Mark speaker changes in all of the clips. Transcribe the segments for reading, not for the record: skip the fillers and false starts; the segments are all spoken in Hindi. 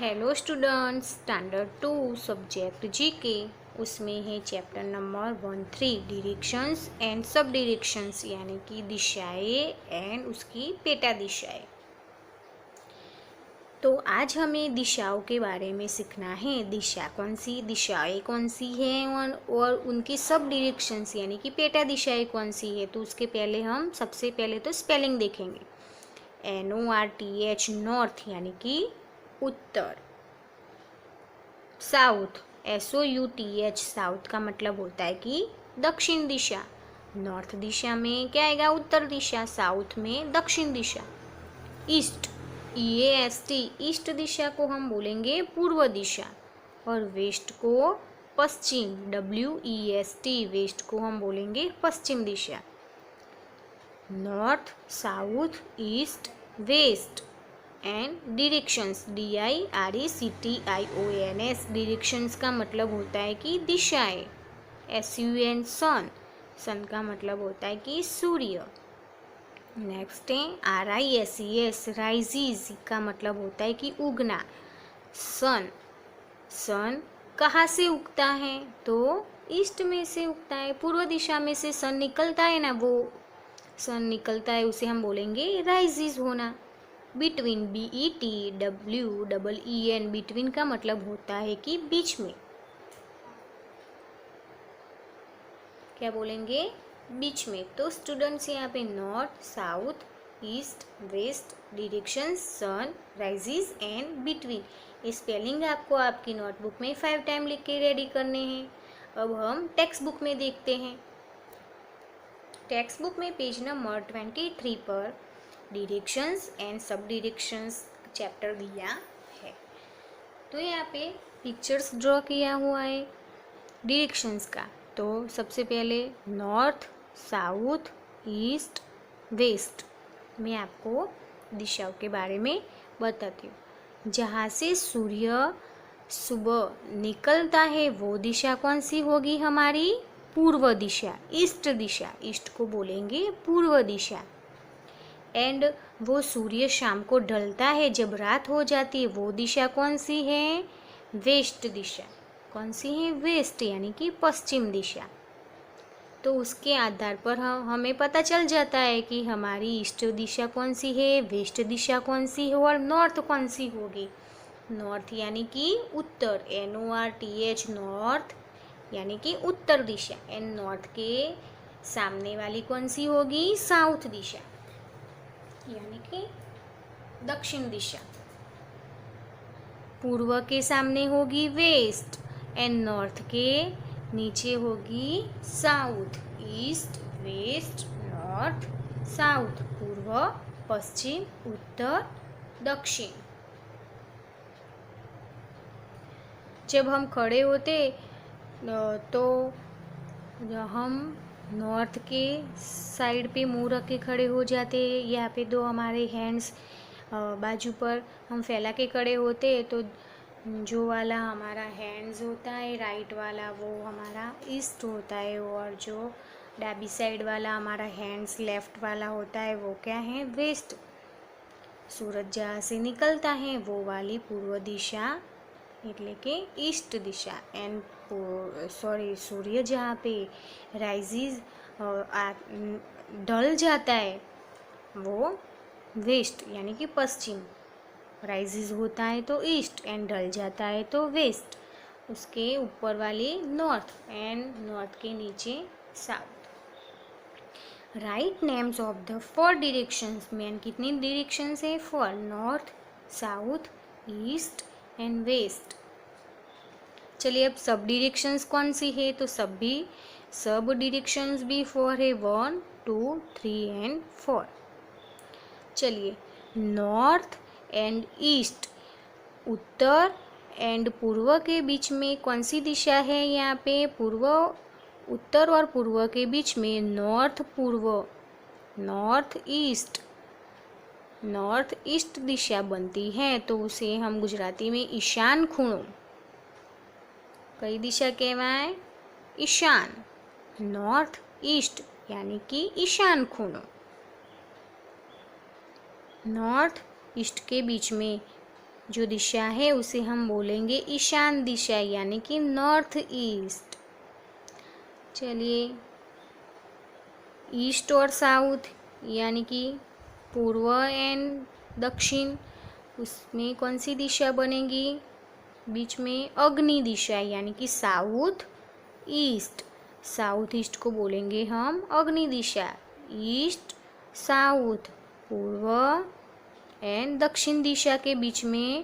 Speaker 1: Hello students, standard 2 subject GK उसमें है चैप्टर नंबर 13 डायरेक्शंस एंड सब डायरेक्शंस यानी कि दिशाएं एंड उसकी पेटा दिशाएं। तो आज हमें दिशाओं के बारे में सीखना है। दिशा कौन सी, दिशाएं कौन सी हैं और उनकी सब डायरेक्शंस यानी कि पेटा दिशाएं कौन सी है। तो उसके पहले हम सबसे पहले तो स्पेलिंग देखेंगे। NORTH नॉर्थ यानी कि उत्तर। साउथ SOUTH साउथ का मतलब होता है कि दक्षिण दिशा। नॉर्थ दिशा में क्या आएगा, उत्तर दिशा। साउथ में दक्षिण दिशा। ईस्ट EAST ईस्ट दिशा को हम बोलेंगे पूर्व दिशा। और वेस्ट को पश्चिम WEST वेस्ट को हम बोलेंगे पश्चिम दिशा। North south east west and directions DIRECTIONS directions का मतलब होता है कि दिशाएं। SUN सन, सन का मतलब होता है कि सूर्य। नेक्स्ट है RISES राइजिज का मतलब होता है कि उगना। सन, सन कहाँ से उगता है, तो ईस्ट में से उगता है। पूर्व दिशा में से सन निकलता है ना, वो सन निकलता है उसे हम बोलेंगे राइजिज होना। बिटवीन BETWEEN बिटवीन का मतलब होता है कि बीच में। क्या बोलेंगे, बीच में। तो स्टूडेंट्स यहाँ पे north south east west direction sun rises and between ये स्पेलिंग आपको आपकी नोटबुक में 5 टाइम लिख के रेडी करने हैं। अब हम टेक्स्ट बुक में देखते हैं। टेक्स्ट बुक में पेज नंबर 23 पर डायरेक्शंस एंड सब डायरेक्शंस चैप्टर दिया है। तो यहाँ पे पिक्चर्स ड्रॉ किया हुआ है डायरेक्शंस का। तो सबसे पहले नॉर्थ साउथ ईस्ट वेस्ट मैं आपको दिशाओं के बारे में बताती हूँ। जहाँ से सूर्य सुबह निकलता है वो दिशा कौन सी होगी, हमारी पूर्व दिशा, ईस्ट दिशा। ईस्ट को बोलेंगे पूर्व दिशा। एंड वो सूर्य शाम को ढलता है, जब रात हो जाती है, वो दिशा कौन सी है, वेस्ट दिशा। कौन सी है, वेस्ट यानी कि पश्चिम दिशा। तो उसके आधार पर हमें पता चल जाता है कि हमारी ईस्ट दिशा कौन सी है, वेस्ट दिशा कौन सी है और नॉर्थ कौन सी होगी। नॉर्थ यानी कि उत्तर, NORTH नॉर्थ यानी कि उत्तर दिशा। एंड नॉर्थ के सामने वाली कौन सी होगी, साउथ दिशा यानी कि दक्षिण दिशा। पूर्व के सामने होगी वेस्ट एंड नॉर्थ के नीचे होगी south. East west north south, पूर्व पश्चिम उत्तर दक्षिण। जब हम खड़े होते तो हम नॉर्थ के साइड पे मुंह रख के खड़े हो जाते। यहाँ पे दो हमारे हैंड्स बाजू पर हम फैला के खड़े होते। तो जो वाला हमारा हैंड्स होता है राइट वाला वो हमारा ईस्ट होता है, और जो डाबी साइड वाला हमारा हैंड्स लेफ्ट वाला होता है वो क्या है, वेस्ट। सूरज जहाँ से निकलता है वो वाली पूर्व दिशा એટલે કે ઈસ્ટ દિશા। એન્ડ सूर्य जहाँ पे राइजिज ढल जाता है वो वेस्ट यानी कि पश्चिम। राइजिज होता है तो ईस्ट एंड ढल जाता है तो वेस्ट। उसके ऊपर वाली नॉर्थ एंड नॉर्थ के नीचे south. Right names of the 4 directions में कितनी डायरेक्शंस है, 4। North south east and west. चलिए अब सब डायरेक्शंस कौन सी है, तो सब डायरेक्शंस भी 4 है, 1 2 3 एंड 4। चलिए north and east, Uttar and पूर्व के बीच में कौन सी दिशा है, यहाँ पे पूर्व, उत्तर और पूर्व के बीच में नॉर्थ पूर्व, नॉर्थ ईस्ट दिशा बनती है। तो उसे हम गुजराती में ईशान खूणो, कई दिशा कहवाय, ईशान। नॉर्थ ईस्ट यानी कि ईशान खूणो। नॉर्थ ईस्ट के बीच में जो दिशा है उसे हम बोलेंगे ईशान दिशा यानी कि नॉर्थ ईस्ट। चलिए, ईस्ट और साउथ यानी कि पूर्व एंड दक्षिण, उसमें कौन सी दिशा बनेगी? बीच में अग्नि दिशा यानी कि साउथ ईस्ट। साउथ ईस्ट को बोलेंगे हम अग्नि दिशा। ईस्ट साउथ, पूर्व एंड दक्षिण दिशा के बीच में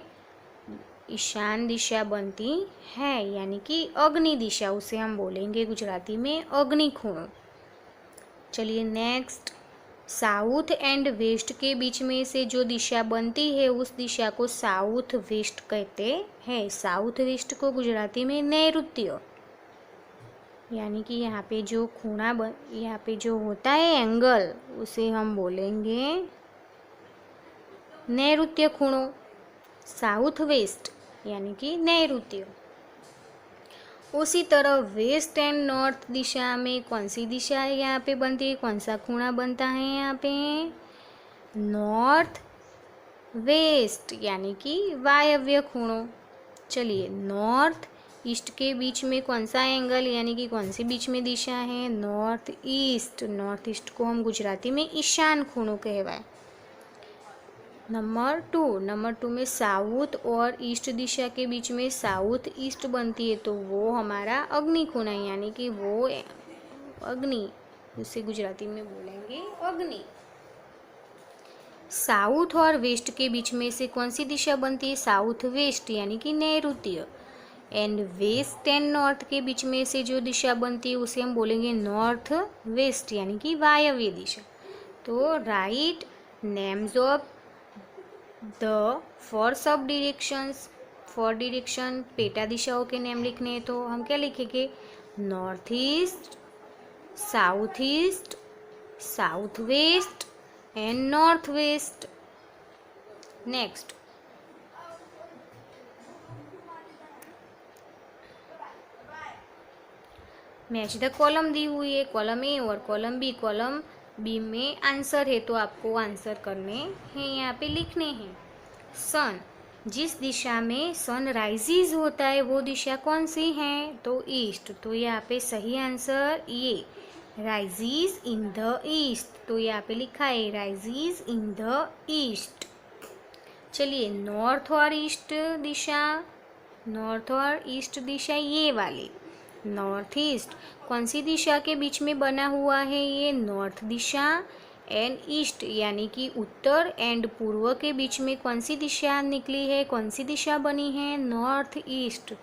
Speaker 1: ईशान दिशा बनती है यानी कि अग्नि दिशा, उसे हम बोलेंगे गुजराती में अग्नि खूणो। चलिए नेक्स्ट, साउथ एंड वेस्ट के बीच में से जो दिशा बनती है उस दिशा को साउथ वेस्ट कहते हैं। साउथ वेस्ट को गुजराती में नैऋत्य, यानी कि यहाँ पे जो यहाँ पे जो होता है एंगल, उसे हम बोलेंगे नैऋत्य खूणो। साउथ वेस्ट यानी कि नैऋत्य। उसी तरह वेस्ट एंड नॉर्थ दिशा में कौन सी दिशा यहाँ पे बनती है, कौन सा खूणा बनता है यहाँ पे? नॉर्थ वेस्ट यानी कि वायव्य खूणो। चलिए, नॉर्थ ईस्ट के बीच में कौन सा एंगल यानी कि कौन सी बीच में दिशा है? North east. नॉर्थ ईस्ट को हम गुजराती में ईशान खूणो कहवाय। नंबर टू में साउथ और ईस्ट दिशा के बीच में साउथ ईस्ट बनती है, तो वो हमारा अग्नि खूणा है यानी कि वो अग्नि, उसे गुजराती में बोलेंगे अग्नि। साउथ और वेस्ट के बीच में से कौन सी दिशा बनती है? साउथ वेस्ट यानी कि नैऋत्य। एंड वेस्ट एंड नॉर्थ के बीच में से जो दिशा बनती है उसे हम बोलेंगे नॉर्थ वेस्ट यानी कि वायव्य दिशा। तो write names of the four sub directions. Four direction पेटा दिशाओं के नाम लिखने हैं तो हम क्या लिखेंगे? North east, south west and north west. Next, match the column दी हुई है, कॉलम ए और कॉलम बी। कॉलम बी में आंसर है तो आपको आंसर करने हैं, यहाँ पे लिखने हैं। सन, जिस दिशा में सन राइजिज होता है वो दिशा कौन सी है? तो ईस्ट। तो यहाँ पे सही आंसर ये, राइजिज इन द ईस्ट। तो यहाँ पे लिखा है राइजिज इन द ईस्ट। चलिए, नॉर्थ और ईस्ट दिशा ये वाली, नॉर्थ ईस्ट कौन सी दिशा के बीच में बना हुआ है? ये नॉर्थ दिशा। एंड ईस्ट यानी कि उत्तर एंड पूर्व के बीच में कौन सी दिशा निकली है, कौन सी दिशा बनी है? North east.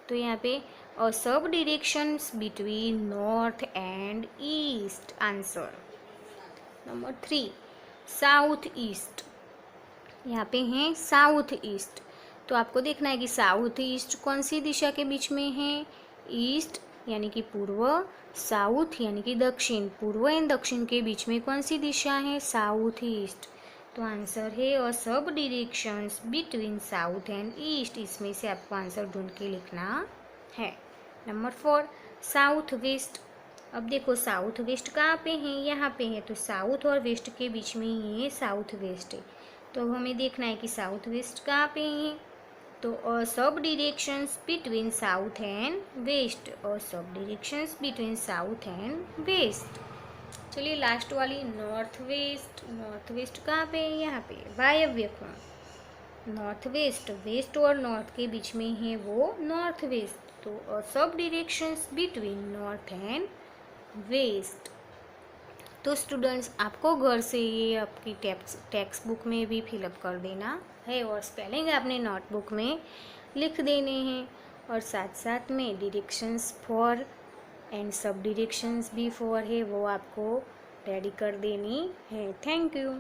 Speaker 1: तो यहाँ पे अ सब directions between north and east. Answer number 3, south east. यहाँ पे हैं साउथ ईस्ट, तो आपको देखना है कि साउथ ईस्ट कौन सी दिशा के बीच में है? ईस्ट यानी कि पूर्व, साउथ यानी कि दक्षिण। पूर्व एंड दक्षिण के बीच में कौन सी दिशा है? South east. तो आंसर है अ सब directions between south and east. इसमें से आपको आंसर ढूंढ के लिखना है। Number 4, south west. अब देखो साउथ वेस्ट कहाँ पे है? यहाँ पे है, तो साउथ और वेस्ट के बीच में ही ये साउथ वेस्ट है। तो अब हमें देखना है कि साउथ वेस्ट कहाँ पे है। तो अ सब directions between south and west. A सब directions between south and west. चलिए लास्ट वाली, नॉर्थ वेस्ट। नॉर्थ वेस्ट कहाँ पे है? यहाँ पे वायव्य कोण। नॉर्थ वेस्ट, वेस्ट और नॉर्थ के बीच में है वो नॉर्थ वेस्ट। तो अ सब directions between north and west. तो स्टूडेंट्स, आपको घर से ये आपकी टेक्स्ट बुक में भी फिलअप कर देना है और स्पेलिंग अपने नोटबुक में लिख देने हैं, और साथ साथ में डिरेक्शंस फॉर एंड सब डिरेक्शंस भी फॉर है वो आपको रेडी कर देनी है। Thank you.